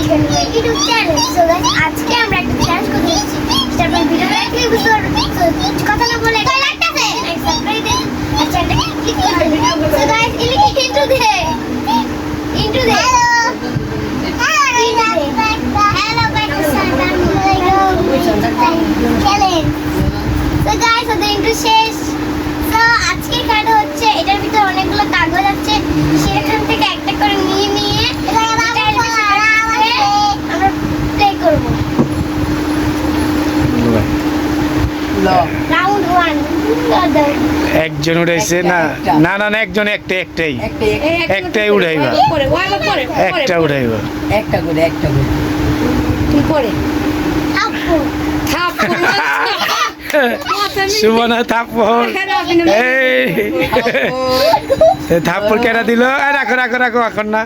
Welcome to my YouTube channel. So guys, আজকে আমরা একটা চ্যালেঞ্জ করতে যাচ্ছি। তারপর ভিডিও দেখলে বুঝতে পারবে। সো কিছু কথা না বলে কয় লাগতেছে সাবস্ক্রাইব দেন আর চ্যানেলটাকে ক্লিক করে দেন। সো গাইস, ইন্ট্রো দে শেষ। তো আজকে খেলাটা হচ্ছে, এটার ভিতরে অনেকগুলো কাগজ আছে, সেখান থেকে একটা করে নিয়ে নিয়ে আমরা প্লে করবো। রাউন্ড 1 একজন উঠাইছে না না না না একজন একটাই উঠাইবা, একটা উঠাইবা। একটা করে তুই পরে সুমনা থাপ্পড়, এই থাপ্পড় কেনা দিল। রাখো রাখো রাখো, এখন না।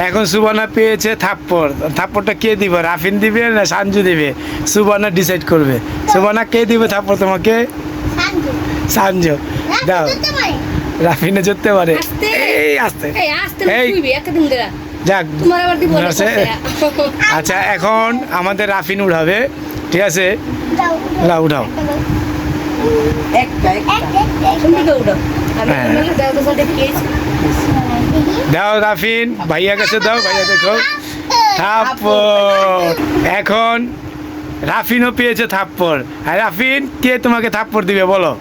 এখন সুবর্ণা পেয়েছে থাপ্পড়। থাপ্পড়টা কে দিবে? রাফিন দিবে না সাঞ্জু দিবে? সুবর্ণা ডিসাইড করবে। সুবর্ণা কে দিবে থাপ্পড় তোমাকে? সাঞ্জু দাও। রাফিনে জিততে পারে। এই আস্তে যাক। আচ্ছা, এখন আমাদের রাফিন উঠাবে, ঠিক আছে? উঠাও। দাও রাফিন, ভাইয়া কাছে দাও, ভাইয়া দেখো। থাপ্পড়। এখন রাফিনও পেয়েছে থাপ্পড়। আর রাফিন, কে তোমাকে থাপ্পড় দিবে বলো?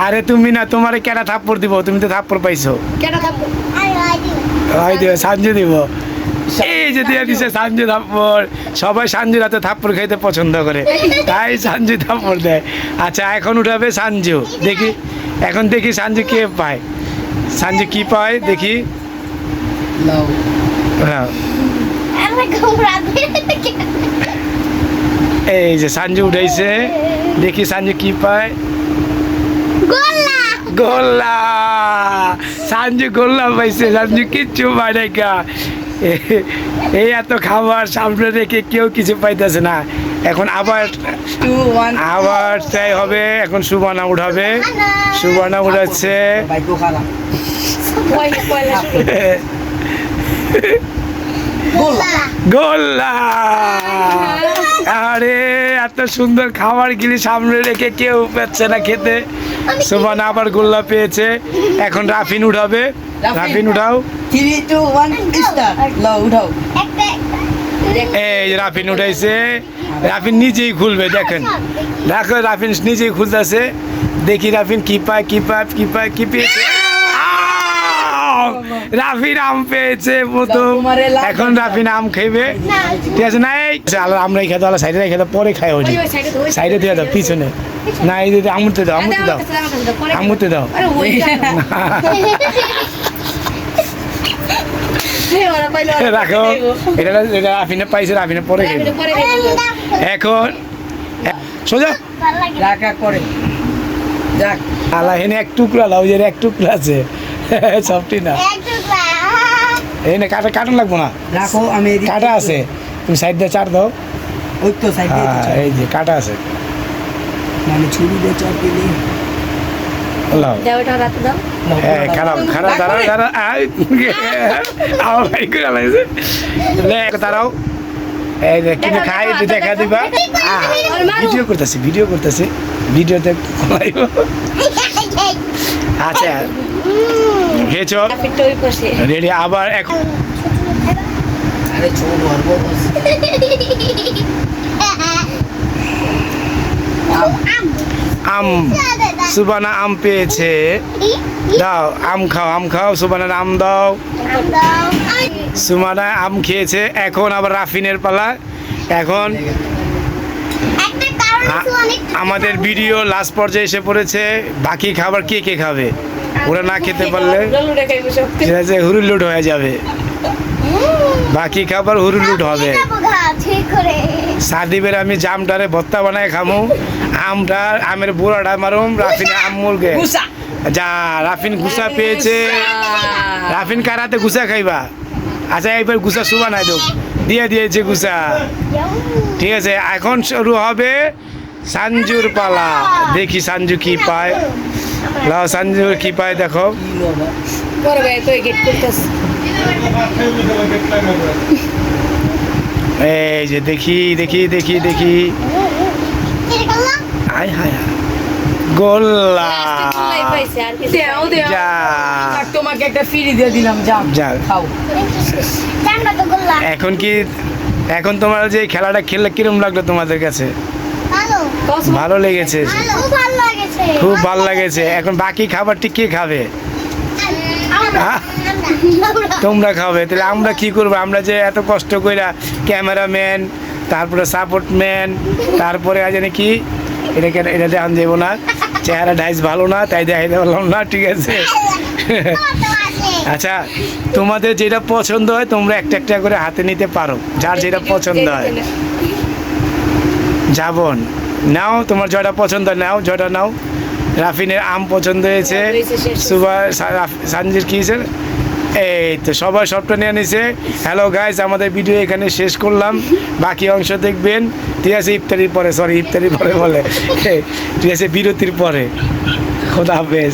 আরে তুমি না, তোমারে কেটা থাপ্পড় দিব? তুমি তো থাপ্পড় পাইছো। দিবে সাঞ্জু দিব। এই যে দিয়ে দিছে সাঞ্জু থাপ্পড়। সবাই সাঞ্জুর হাতে থাপ্পড় খাইতে পছন্দ করে, তাই সাঞ্জু থাপ্পড় দেয়। আচ্ছা, এখন উঠাবে সাঞ্জু। দেখি এখন দেখি সাঞ্জু কে পায়। সাঞ্জু কি পায় দেখি। হ্যাঁ, এই যে সাঞ্জু উঠাইছে, দেখি সাঞ্জু কি পায়। গোল্লা। সাঞ্জু গোল্লা পাইছে। সাঞ্জু কিচ্ছু পায় নাই। এই এত খাবার সামনে রেখে কেউ কিছু পাইতেছে না। এখন আবার ট্রাই হবে। এখন সুবর্ণা উঠাবে। সুবর্ণা উঠাচ্ছে। গোল্লা। আরে এত সুন্দর খাবার গিলি সামনে রেখে কেউ পাচ্ছে না খেতে। সুবর্ণা আবার গোল্লা পেয়েছে। এখন রাফিন উঠাবে। রাফিন উঠাও। 3 2 1 স্টার্ট। উঠাও। এই রাফিন উঠাইছে। রাফিন নিজেই খুলবে, দেখেন। দেখো রাফিন নিজেই খুলতেছে। দেখি রাফিন কি পায় কি পেয়েছে। রাফিন আম পেয়েছে প্রথম। এখন রাফিন আম খাইবে, ঠিক আছে? না আমরাই খেতে হলো, সাইডে খেতে পরে খাই। ওই সাইডে দিয়ে দাও, পিছনে না। এই দিদি আমুতে দাও। রাখো। এটা রাফিনে পাইছে, রাফিনে পরে খাইবে। এখন সোজা রাখা করে যাক। আলা এনে এক টুকরা লাও, যে এক টুকরা আছে, সবটি না। এনে কাটন লাগবো না। রাখো, আমি কাটা আছে, তুমি সাইড দিয়ে চার দাও। ওই তো সাইড দিয়ে এই যে কাটা আছে, মানে ছুরি দিয়ে চাপ দিলে লাও। খারাপ দাঁড়া। আমার ভাই করে লাগছে। দাঁড়াও। এই যে কিন্তু খাই দেখা দিবা। ভিডিও করতেছি ভিডিওতে। আচ্ছা, খেয়েছ? রেডি? আবার এখন আম। সুবর্ণা আম পেয়েছে। দাও, আম খাও। সুবর্ণার আম দাও। সুবর্ণা আম খেয়েছে। এখন আবার রাফিনের পালা। এখন আমাদের ভিডিও লাস্ট পর্যায়ে এসে পড়েছে। বাকি খাবার কে খাবে? ওরা না খেতে পারলে হুরুলুট হয়ে যাবে। বাকি খাবার হুরুলুট হবে। সাদিবের আমি জামটারে ভর্তা বানায় খামু। আমের বুড়াটা মারুম। রাফিনে আম মুরগে যা। রাফিন গুসা পেয়েছে। রাফিন কারাতে গুসা খাইবা? আচ্ছা, এবার গুসা সুবানাই দো। দিয়েছে গুসা, ঠিক আছে? এখন শুরু হবে সাঞ্জুর পালা। দেখি সাঞ্জু কি পায়। লাও, সাঞ্জু কি পায় দেখো। এই যে দেখি দেখি দেখি দেখি আয় হায় হায়। গোল্লা যা আর তোমাকে একটা ফ্রি দিয়ে দিলাম যাও যাক। খাও এখন তোমার যে খেলাটা খেললে কিরম লাগলো তোমাদের কাছে? ভালো লেগেছে, খুব ভালো লাগেছে। এখন বাকি খাবারটি কে খাবে? তোমরা খাবে। তাহলে আমরা কি করবো? আমরা যে এত কষ্ট কইরা ক্যামেরাম্যান, তারপরে সাপোর্ট ম্যান, তারপরে আজ কি এটা দেখান যাবো না, চেহারা ডাইস ভালো না তাই দেখাইতে পারলাম না, ঠিক আছে? আচ্ছা, তোমাদের যেটা পছন্দ হয় তোমরা একটা একটা করে হাতে নিতে পারো, যার যেটা পছন্দ হয়। যাবন নাও, তোমার যেটা পছন্দ নাও, যেটা নাও। রাফিনের আম পছন্দ হয়েছে, সুবা সানজির কি হয়েছে? এই তো সবাই সবটা নিয়ে নিছে। হ্যালো গাইজ, আমাদের ভিডিও এখানে শেষ করলাম, বাকি অংশ দেখবেন, ঠিক আছে? ইফতারির পরে বলে ঠিক আছে, বিরতির পরে। খোদা হাফেজ।